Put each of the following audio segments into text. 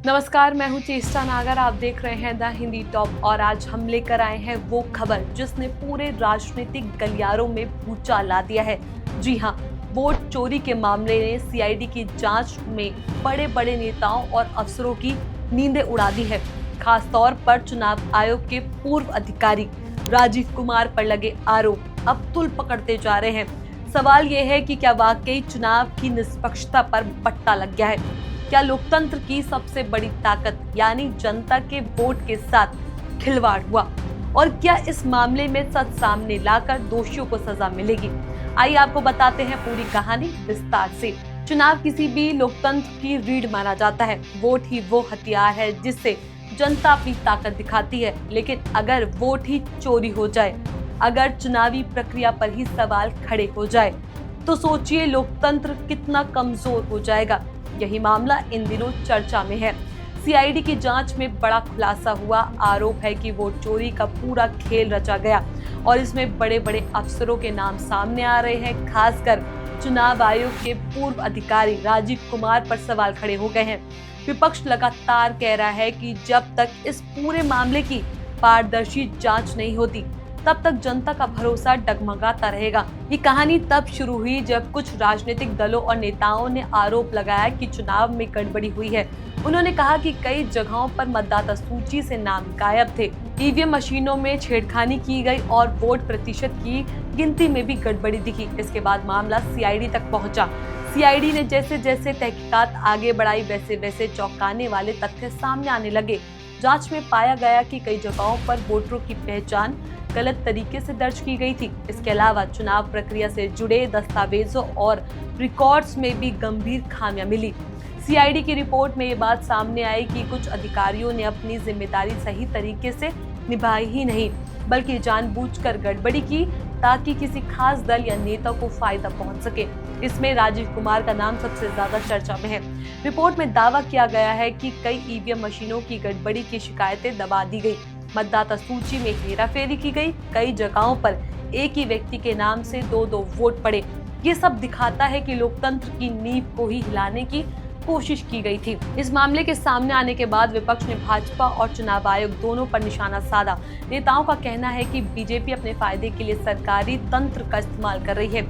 नमस्कार, मैं हूं चेष्टा नागर। आप देख रहे हैं द हिंदी टॉप और आज हम लेकर आए हैं वो खबर जिसने पूरे राजनीतिक गलियारों में भूचाल ला दिया है। जी हां, वोट चोरी के मामले ने सीआईडी की जांच में बड़े बड़े नेताओं और अफसरों की नींदें उड़ा दी है। खास तौर पर चुनाव आयोग के पूर्व अधिकारी राजीव कुमार पर लगे आरोप अब तुल पकड़ते जा रहे हैं। सवाल ये है कि क्या वाकई चुनाव की निष्पक्षता पर पट्टा लग गया है? क्या लोकतंत्र की सबसे बड़ी ताकत यानी जनता के वोट के साथ खिलवाड़ हुआ? और क्या इस मामले में सच सामने लाकर दोषियों को सजा मिलेगी? आइए आपको बताते हैं पूरी कहानी विस्तार से। चुनाव किसी भी लोकतंत्र की रीढ़ माना जाता है। वोट ही वो हथियार है जिससे जनता अपनी ताकत दिखाती है। लेकिन अगर वोट ही चोरी हो जाए, अगर चुनावी प्रक्रिया पर ही सवाल खड़े हो जाए, तो सोचिए लोकतंत्र कितना कमजोर हो जाएगा। यही मामला इन दिनों चर्चा में है। सीआईडी की जांच में बड़ा खुलासा हुआ। आरोप है कि वोट चोरी का पूरा खेल रचा गया और इसमें बड़े बड़े अफसरों के नाम सामने आ रहे हैं। खासकर चुनाव आयोग के पूर्व अधिकारी राजीव कुमार पर सवाल खड़े हो गए हैं। विपक्ष लगातार कह रहा है कि जब तक इस पूरे मामले की पारदर्शी जांच नहीं होती, तब तक जनता का भरोसा डगमगाता रहेगा। ये कहानी तब शुरू हुई जब कुछ राजनीतिक दलों और नेताओं ने आरोप लगाया कि चुनाव में गड़बड़ी हुई है। उन्होंने कहा कि कई जगहों पर मतदाता सूची से नाम गायब थे, ईवीएम मशीनों में छेड़खानी की गई और वोट प्रतिशत की गिनती में भी गड़बड़ी दिखी। इसके बाद मामला सीआईडी तक पहुंचा। सीआईडी ने जैसे जैसे तहकीकात आगे बढ़ाई, वैसे वैसे चौंकाने वाले तथ्य सामने आने लगे। जांच में पाया गया कि कई जगहों पर वोटरों की पहचान गलत तरीके से दर्ज की गई थी। इसके अलावा चुनाव प्रक्रिया से जुड़े दस्तावेजों और रिकॉर्ड्स में भी गंभीर खामियां मिली। सीआईडी की रिपोर्ट में ये बात सामने आई कि कुछ अधिकारियों ने अपनी जिम्मेदारी सही तरीके से निभाई ही नहीं, बल्कि जानबूझकर गड़बड़ी की ताकि किसी खास दल या नेता को फायदा पहुंच सके। इसमें राजीव कुमार का नाम सबसे ज्यादा चर्चा में है। रिपोर्ट में दावा किया गया है कि कई ईवीएम मशीनों की गड़बड़ी की शिकायतें दबा दी गई, मतदाता सूची में हेराफेरी की गई, कई जगहों पर एक ही व्यक्ति के नाम से दो वोट पड़े। ये सब दिखाता है कि लोकतंत्र की नींव को ही हिलाने की कोशिश की गई थी। इस मामले के सामने आने के बाद विपक्ष ने भाजपा और चुनाव आयोग दोनों पर निशाना साधा। नेताओं का कहना है कि बीजेपी अपने फायदे के लिए सरकारी तंत्र का इस्तेमाल कर रही है।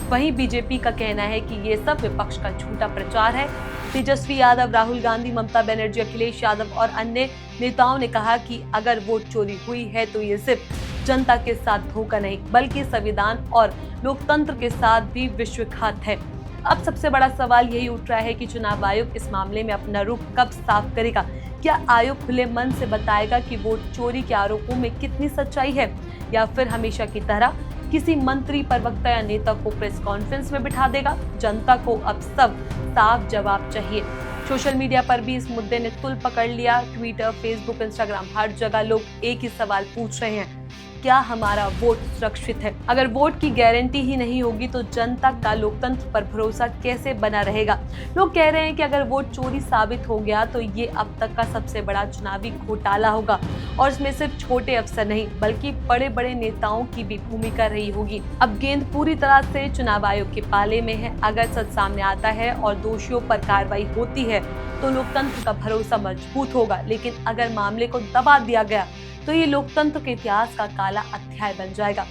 वहीं बीजेपी का कहना है कि ये सब विपक्ष का झूठा प्रचार है। तेजस्वी यादव, राहुल गांधी, ममता बनर्जी, अखिलेश यादव और अन्य नेताओं ने कहा कि अगर वोट चोरी हुई है तो ये सिर्फ जनता के साथ धोखा नहीं, बल्कि संविधान और लोकतंत्र के साथ भी विश्वासघात है। अब सबसे बड़ा सवाल यही उठ रहा है कि चुनाव आयोग इस मामले में अपना रुख कब साफ करेगा? क्या आयोग खुले मन से बताएगा कि वोट चोरी के आरोपों में कितनी सच्चाई है, या फिर हमेशा की तरह किसी मंत्री, प्रवक्ता या नेता को प्रेस कॉन्फ्रेंस में बिठा देगा? जनता को अब सब साफ जवाब चाहिए। सोशल मीडिया पर भी इस मुद्दे ने तुल पकड़ लिया। ट्विटर, फेसबुक, इंस्टाग्राम, हर जगह लोग एक ही सवाल पूछ रहे हैं, क्या हमारा वोट सुरक्षित है? अगर वोट की गारंटी ही नहीं होगी तो जनता का लोकतंत्र पर भरोसा कैसे बना रहेगा? लोग कह रहे हैं कि अगर वोट चोरी साबित हो गया तो ये अब तक का सबसे बड़ा चुनावी घोटाला होगा और इसमें सिर्फ छोटे अफसर नहीं बल्कि बड़े बड़े नेताओं की भी भूमिका रही होगी। अब गेंद पूरी तरह से चुनाव आयोग के पाले में है। अगर सच सामने आता है और दोषियों पर कार्रवाई होती है तो लोकतंत्र का भरोसा मजबूत होगा। लेकिन अगर मामले को दबा दिया गया तो ये लोकतंत्र के इतिहास का काला अध्याय बन जाएगा।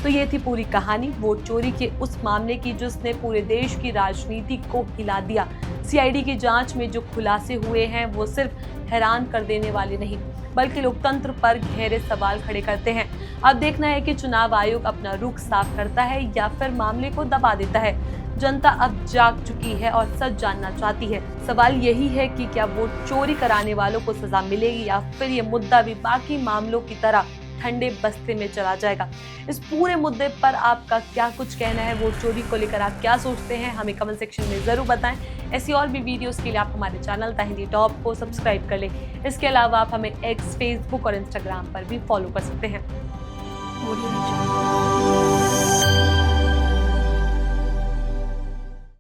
तो ये थी पूरी कहानी वोट चोरी के उस मामले की जिसने पूरे देश की राजनीति को हिला दिया। सीआईडी की जांच में जो खुलासे हुए हैं वो सिर्फ हैरान कर देने वाले नहीं, बल्कि लोकतंत्र पर गहरे सवाल खड़े करते हैं। अब देखना है कि चुनाव आयोग अपना रुख साफ करता है या फिर मामले को दबा देता है। जनता अब जाग चुकी है और सच जानना चाहती है। सवाल यही है कि क्या वोट चोरी कराने वालों को सजा मिलेगी या फिर ये मुद्दा भी बाकी मामलों की तरह ठंडे बस्ते में चला जाएगा। इस पूरे मुद्दे पर आपका क्या कुछ कहना है? वोट चोरी को लेकर आप क्या सोचते हैं? हमें कमेंट सेक्शन में जरूर बताएं। ऐसी और भी वीडियोस के लिए आप हमारे चैनल द हिंदी टॉप को सब्सक्राइब कर लें। इसके अलावा आप हमें एक्स, फेसबुक और इंस्टाग्राम पर भी फॉलो कर सकते हैं।